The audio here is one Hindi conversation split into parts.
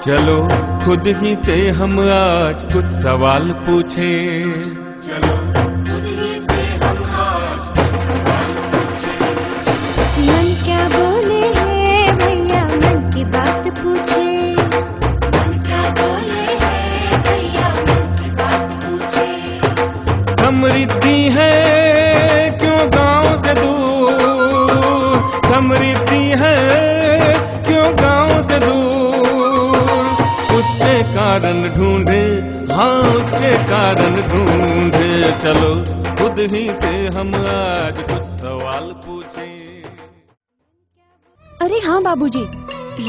चलो खुद ही से हम आज कुछ सवाल पूछें। चलो खुद ही से हम आज कुछ सवाल पूछें। मन क्या बोले है भैया, मन की बात पूछे। मन क्या बोले है भैया, मन की बात पूछे। समृद्धि है क्यों गांव से दूर, समृद्धि है क्यों गांव से दूर, उसके कारण ढूंढे, हाँ उसके कारण ढूंढे। चलो खुद ही से हम आज कुछ सवाल पूछें। अरे हाँ बाबूजी,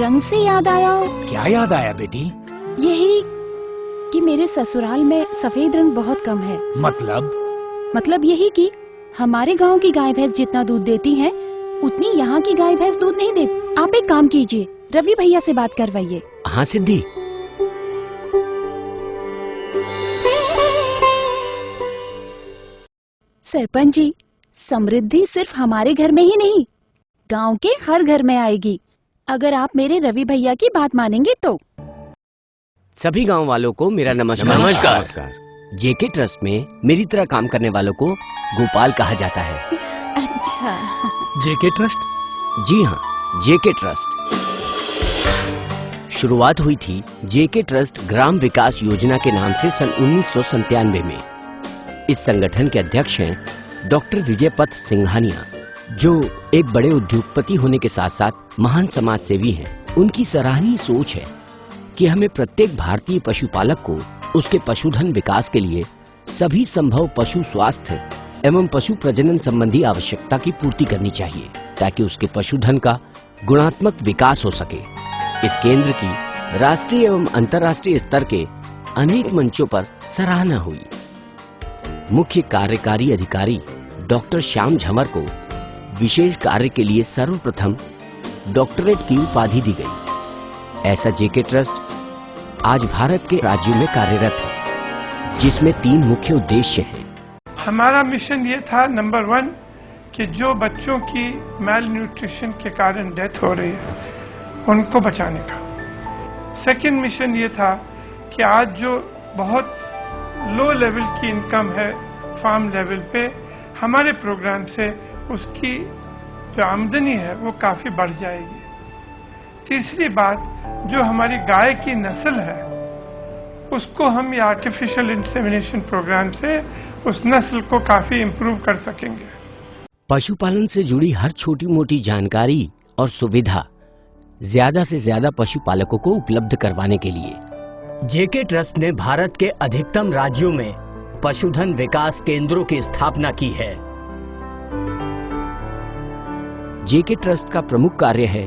रंग से याद आया। क्या याद आया बेटी? यही कि मेरे ससुराल में सफेद रंग बहुत कम है। मतलब यही कि हमारे गांव की गाय भैंस जितना दूध देती हैं, उतनी यहाँ की गाय भैंस दूध नहीं देती। आप एक काम कीजिए, रवि भैया से बात करवाइए। हाँ सिद्धि, सरपंच जी, समृद्धि सिर्फ हमारे घर में ही नहीं, गांव के हर घर में आएगी, अगर आप मेरे रवि भैया की बात मानेंगे तो। सभी गांव वालों को मेरा नमस्कार। नमस्कार। जेके ट्रस्ट में मेरी तरह काम करने वालों को गोपाल कहा जाता है। अच्छा। जेके ट्रस्ट? जी हाँ, जेके ट्रस्ट। शुरुआत हुई थी जेके ट्रस्ट ग्राम विकास योजना के नाम से सन 1997 में। इस संगठन के अध्यक्ष हैं डॉक्टर विजयपथ सिंघानिया, जो एक बड़े उद्योगपति होने के साथ साथ महान समाज सेवी हैं। उनकी सराहनीय सोच है कि हमें प्रत्येक भारतीय पशुपालक को उसके पशुधन विकास के लिए सभी संभव पशु स्वास्थ्य एवं पशु प्रजनन संबंधी आवश्यकता की पूर्ति करनी चाहिए, ताकि उसके पशुधन का गुणात्मक विकास हो सके। इस केंद्र की राष्ट्रीय एवं अंतर्राष्ट्रीय स्तर के अनेक मंचों पर सराहना हुई। मुख्य कार्यकारी अधिकारी डॉक्टर श्याम झमर को विशेष कार्य के लिए सर्वप्रथम डॉक्टरेट की उपाधि दी गई। ऐसा जेके ट्रस्ट आज भारत के राज्यों में कार्यरत है, जिसमें 3 मुख्य उद्देश्य हैं। हमारा मिशन ये था, नंबर 1 कि जो बच्चों की मैल न्यूट्रिशन के कारण डेथ हो रही है उनको बचाने का। सेकंड मिशन ये था कि आज जो बहुत लो लेवल की इनकम है फार्म लेवल पे, हमारे प्रोग्राम से उसकी जो आमदनी है वो काफी बढ़ जाएगी। तीसरी बात, जो हमारी गाय की नस्ल है उसको हम ये आर्टिफिशियल इंसेमिनेशन प्रोग्राम से उस नस्ल को काफी इम्प्रूव कर सकेंगे। पशुपालन से जुड़ी हर छोटी मोटी जानकारी और सुविधा ज्यादा से ज्यादा पशुपालकों को उपलब्ध करवाने के लिए जेके ट्रस्ट ने भारत के अधिकतम राज्यों में पशुधन विकास केंद्रों की स्थापना की है। जेके ट्रस्ट का प्रमुख कार्य है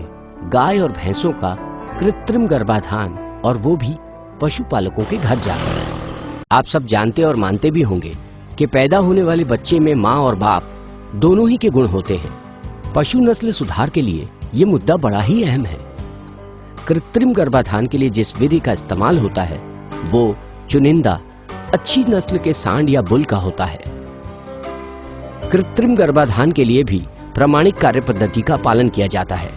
गाय और भैंसों का कृत्रिम गर्भाधान, और वो भी पशुपालकों के घर जाकर। आप सब जानते और मानते भी होंगे कि पैदा होने वाले बच्चे में माँ और बाप दोनों ही के गुण होते हैं। पशु नस्ल सुधार के लिए ये मुद्दा बड़ा ही अहम है। कृत्रिम गर्भाधान के लिए जिस विधि का इस्तेमाल होता है वो चुनिंदा अच्छी नस्ल के सांड या बुल का होता है। कृत्रिम गर्भाधान के लिए भी प्रामाणिक कार्य पद्धति का पालन किया जाता है।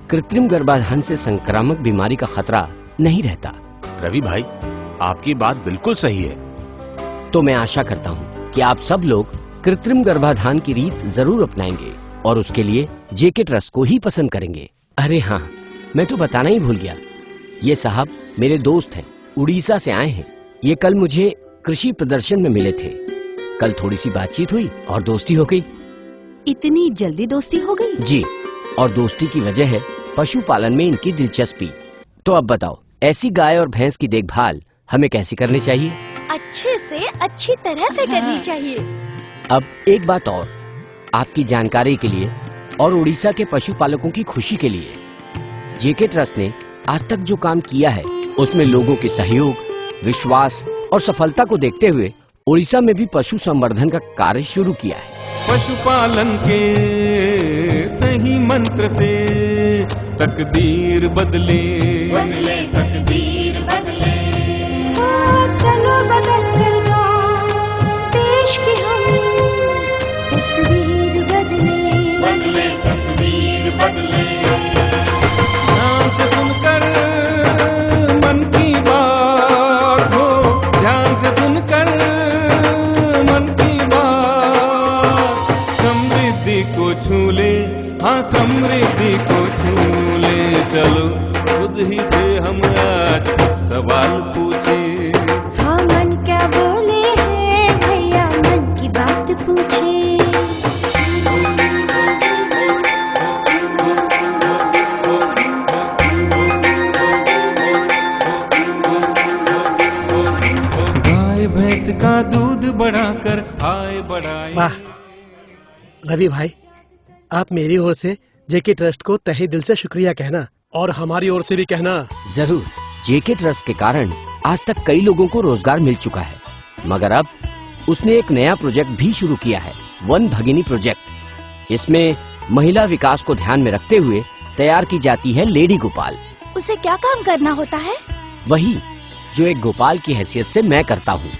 कृत्रिम गर्भाधान से संक्रामक बीमारी का खतरा नहीं रहता। रवि भाई, आपकी बात बिल्कुल सही है। तो मैं आशा करता हूँ कि आप सब लोग कृत्रिम गर्भाधान की रीत जरूर अपनाएंगे और उसके लिए जेके ट्रस्ट को ही पसंद करेंगे। अरे हाँ, मैं तो बताना ही भूल गया, ये साहब मेरे दोस्त हैं, उड़ीसा से आए हैं। ये कल मुझे कृषि प्रदर्शन में मिले थे। कल थोड़ी सी बातचीत हुई और दोस्ती हो गई। इतनी जल्दी दोस्ती हो गई? जी, और दोस्ती की वजह है पशुपालन में इनकी दिलचस्पी। तो अब बताओ, ऐसी गाय और भैंस की देखभाल हमें कैसे करनी चाहिए? अच्छे से अच्छी तरह से करनी चाहिए। अब एक बात और, आपकी जानकारी के लिए और उड़ीसा के पशुपालकों की खुशी के लिए, जेके ट्रस्ट ने आज तक जो काम किया है उसमें लोगों के सहयोग, विश्वास और सफलता को देखते हुए ओडिशा में भी पशु संवर्धन का कार्य शुरू किया है। पशुपालन के सही मंत्र से तकदीर बदले, बदले तकदीर बदले। चलो बदल कर गाँव देश की हम तस्वीर बदले, बदले तस्वीर बदले। ध्यान से सुनकर मन की बात हो, ध्यान से सुनकर मन की बात, समृद्धि को छू ले, हाँ समृद्धि को छू ले। चलो खुद ही से हम आज सवाल पूछे। हाँ मन क्या बोले है भैया, मन की बात पूछे। गाय भैंस का दूध बढ़ाकर आए बढ़ाए। वाह रवि भाई, आप मेरी ओर से जेके ट्रस्ट को तहे दिल से शुक्रिया कहना और हमारी ओर से भी कहना। जरूर। जेके ट्रस्ट के कारण आज तक कई लोगों को रोजगार मिल चुका है, मगर अब उसने एक नया प्रोजेक्ट भी शुरू किया है, वन भगिनी प्रोजेक्ट। इसमें महिला विकास को ध्यान में रखते हुए तैयार की जाती है लेडी गोपाल। उसे क्या काम करना होता है? वही जो एक गोपाल की हैसियत से मैं करता हूँ।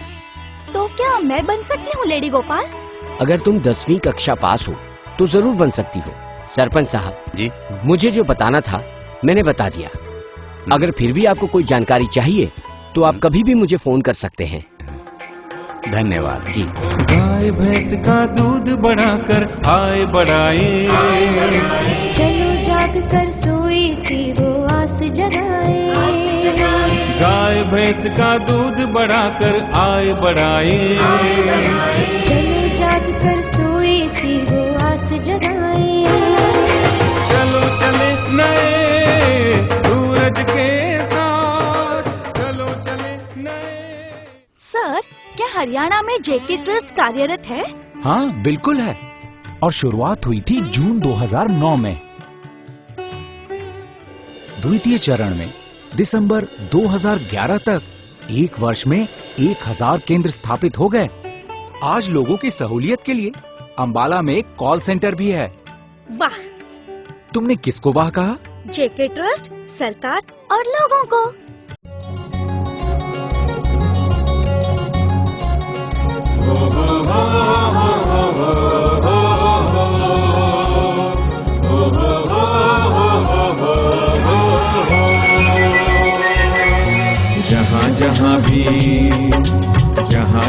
तो क्या मैं बन सकती हूँ लेडी गोपाल? अगर तुम 10वीं कक्षा पास हो तो जरूर बन सकती हो। सरपंच साहब जी, मुझे जो बताना था मैंने बता दिया। अगर फिर भी आपको कोई जानकारी चाहिए तो आप कभी भी मुझे फोन कर सकते हैं। धन्यवाद जी। गाय भैंस का दूध बढ़ाकर आए बढ़ाए। चलो जाग कर सोई सी वो आस जगाए। गाय भैंस का दूध बढ़ाकर आए बढ़ाए। चलो जाग कर सोई सी वो आस जगाए। चलो चले नए सूरज के साथ, चलो चले नए। सर, क्या हरियाणा में जेके ट्रस्ट कार्यरत है? हाँ बिल्कुल है, और शुरुआत हुई थी जून 2009 में। द्वितीय चरण में दिसंबर 2011 तक एक वर्ष में 1000 केंद्र स्थापित हो गए। आज लोगों की सहूलियत के लिए अंबाला में एक कॉल सेंटर भी है। वाह! तुमने किसको वाह कहा? जेके ट्रस्ट, सरकार और लोगों को।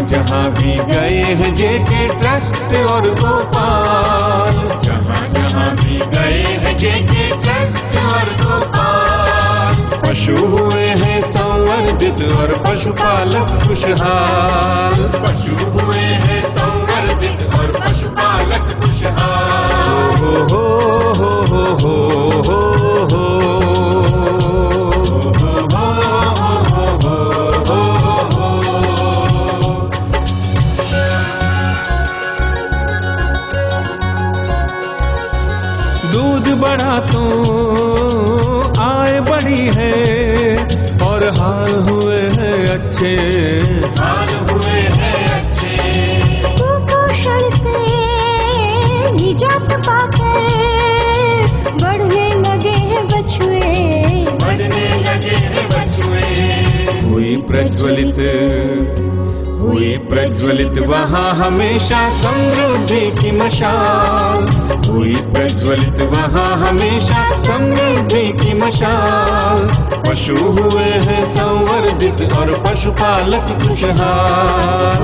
जहाँ भी गए हैं जेके ट्रस्ट और गोपाल, जहाँ भी गए हैं जेके ट्रस्ट और गोपाल। पशु हुए हैं संवर्धित और पशुपालक खुशहाल, पशु हुए हैं संवर्धित और पशुपालक खुशहाल। हो हो हो हो हो हो। दूध बढ़ा तो आय बढ़ी है और हाल हुए हैं अच्छे, हाल हुए हैं अच्छे। कुपोषण से निजात पाकर बढ़ने लगे हैं बछुए, बढ़ने लगे हैं बछुए। हुई प्रज्वलित वहाँ हमेशा समृद्धि की मशाल, हुई प्रज्वलित वहाँ हमेशा समृद्धि की मशाल। पशु हुए हैं संवर्धित और पशुपालक खुशहाल।